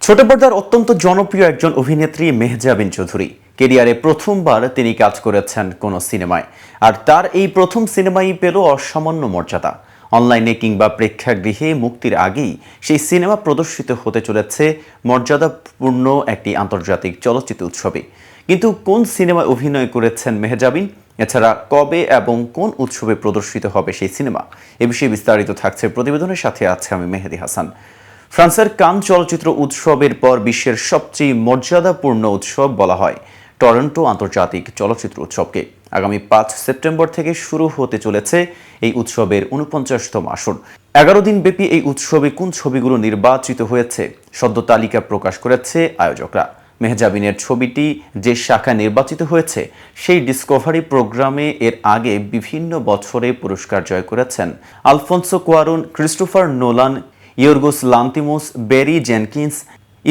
ছোট পর্দার অত্যন্ত জনপ্রিয় একজন অভিনেত্রী মেহজাবিন চৌধুরী। কেরিয়ারে প্রথমবার তিনি কাজ করেছেন কোনো সিনেমায়, আর তার এই প্রথম সিনেমাই পেল অসামান্য মর্যাদা। অনলাইনে কিংবা প্রেক্ষাগৃহে মুক্তির আগেই সেই সিনেমা প্রদর্শিত হতে চলেছে মর্যাদাপূর্ণ একটি আন্তর্জাতিক চলচ্চিত্র উৎসবে। কিন্তু কোন সিনেমায় অভিনয় করেছেন মেহজাবিন, এছাড়া কবে এবং কোন উৎসবে প্রদর্শিত হবে সেই সিনেমা, এ বিষয়ে বিস্তারিত থাকছে প্রতিবেদনের সাথে আছে আমি মেহেদি হাসান। ফ্রান্সের কান চলচ্চিত্র উৎসবের পর বিশ্বের সবচেয়ে মর্যাদাপূর্ণ উৎসব বলা হয় টরন্টো আন্তর্জাতিক চলচ্চিত্র উৎসবকে। আগামী 5 সেপ্টেম্বর থেকে শুরু হতে চলেছে এই উৎসবের 49তম আসর। 11 দিন ব্যাপী এই উৎসবে কোন ছবিগুলো নির্বাচিত হয়েছে সদ্য তালিকা প্রকাশ করেছে আয়োজকরা। মেহজাবিনের ছবিটি যে শাখায় নির্বাচিত হয়েছে সেই ডিসকভারি প্রোগ্রামে এর আগে বিভিন্ন বছরে পুরস্কার জয় করেছেন আলফোনসো কুয়ারন, ক্রিস্টোফার নোলান, ইয়র্গোস লান্তিমোস, বেরি জেনকিন্স,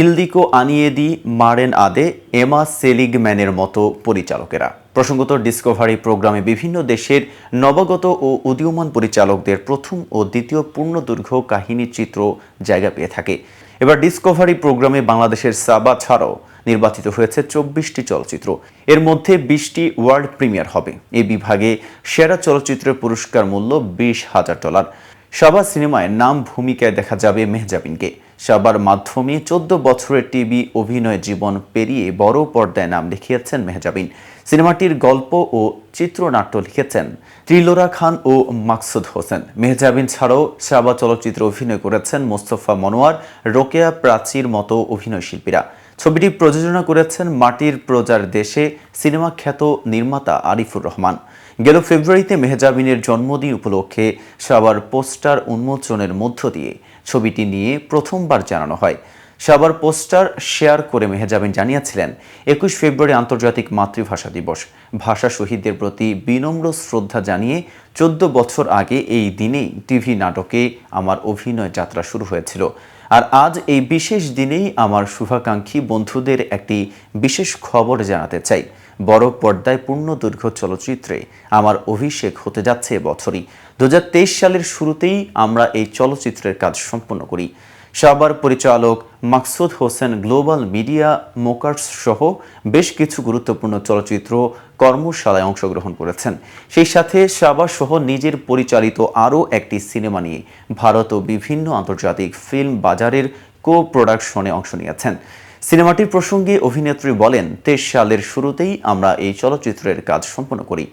ইলদিকো আনিয়েদি, মারেন আদে, এমা সেলিগম্যানের মতো পরিচালকেরা। প্রসঙ্গত, ডিসকভারি প্রোগ্রামে বিভিন্ন দেশের নবাগত ও উদীয়মান পরিচালকদের প্রথম ও দ্বিতীয় পূর্ণদৈর্ঘ্য কাহিনী চিত্র জায়গা পেয়ে থাকে। এবার ডিসকভারি প্রোগ্রামে বাংলাদেশের সাবা ছাড়াও নির্বাচিত হয়েছে 24টি চলচ্চিত্র। এর মধ্যে 20টি ওয়ার্ল্ড প্রিমিয়ার হবে। এই বিভাগে সেরা চলচ্চিত্রের পুরস্কার মূল্য $20,000। সাবা সিনেমায় নাম ভূমিকায় দেখা যাবে মেহজাবিনকে। সাবার মাধ্যমে 14 বছরের টিভি অভিনয় জীবন পেরিয়ে বড় পর্দায় নাম লিখিয়েছেন মেহজাবিন। সিনেমাটির গল্প ও চিত্রনাট্য লিখেছেন ত্রিলোরা খান ও মাকসুদ হোসেন। মেহজাবিন ছাড়াও সাবা চলচ্চিত্রে অভিনয় করেছেন মোস্তফা মনোয়ার, রোকেয়া প্রাচীর মতো অভিনয় শিল্পীরা। ছবিটি প্রযোজনা করেছেন মাটির প্রজার দেশে সিনেমা খ্যাত নির্মাতা আরিফুর রহমান। গেল ফেব্রুয়ারিতে মেহজাবিনের জন্মদিন উপলক্ষে সাবার পোস্টার উন্মোচনের মধ্য দিয়ে ছবিটি নিয়ে প্রথমবার জানানো হয়। সাবার পোস্টার শেয়ার করে মেহজাবিন জানিয়েছিলেন, 21 ফেব্রুয়ারি আন্তর্জাতিক মাতৃভাষা দিবস। ভাষা শহীদদের প্রতি বিনম্র শ্রদ্ধা জানিয়ে 14 বছর আগে এই দিনেই টিভি নাটকে আমার অভিনয় যাত্রা শুরু হয়েছিল। আর আজ এই বিশেষ দিনেই আমার শুভাকাঙ্ক্ষী বন্ধুদের একটি বিশেষ খবর জানাতে চাই। বড় পর্দায় পূর্ণদৈর্ঘ্য চলচ্চিত্রে আমার অভিষেক হতে যাচ্ছে এবছরই। 2023 সালের শুরুতেই আমরা এই চলচ্চিত্রের কাজ সম্পন্ন করি। সাবার পরিচালক মাকসুদ হোসেন গ্লোবাল মিডিয়া মোকার্স সহ বেশ কিছু গুরুত্বপূর্ণ চলচ্চিত্র কর্মশালায় অংশগ্রহণ করেছেন। সেই সাথে সাবা সহ নিজের পরিচালিত আরও একটি সিনেমা নিয়ে ভারত ও বিভিন্ন আন্তর্জাতিক ফিল্ম বাজারের কো-প্রোডাকশনে অংশ নিয়েছেন। সিনেমাটির প্রসঙ্গে অভিনেত্রী বলেন, 23 সালের শুরুতেই আমরা এই চলচ্চিত্রের কাজ সম্পন্ন করি।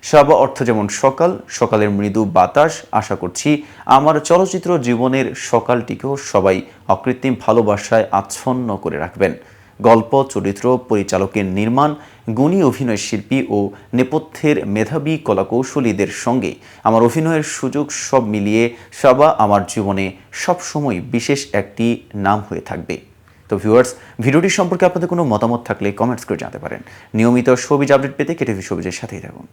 সাবা অর্থ যেমন সকাল, সকালের মৃদু বাতাস। আশা করছি আমার চলচ্চিত্র জীবনের সকালটিকেও সবাই অকৃত্রিম ভালোবাসায় আচ্ছন্ন করে রাখবেন। গল্প, চরিত্র, পরিচালকের নির্মাণ, গুণী অভিনয় শিল্পী ও নেপথ্যের মেধাবী কলাকৌশলীদের সঙ্গে আমার অভিনয়ের সুযোগ সব মিলিয়ে সাবা আমার জীবনে সবসময় বিশেষ একটি নাম হয়ে থাকবে। তো ভিউয়ার্স, ভিডিওটি সম্পর্কে আপনাদের কোনো মতামত থাকলে কমেন্টস করে জানাতে পারেন। নিয়মিত শোবিজ আপডেট পেতে কেটিভি শোবিজের সাথেই থাকুন।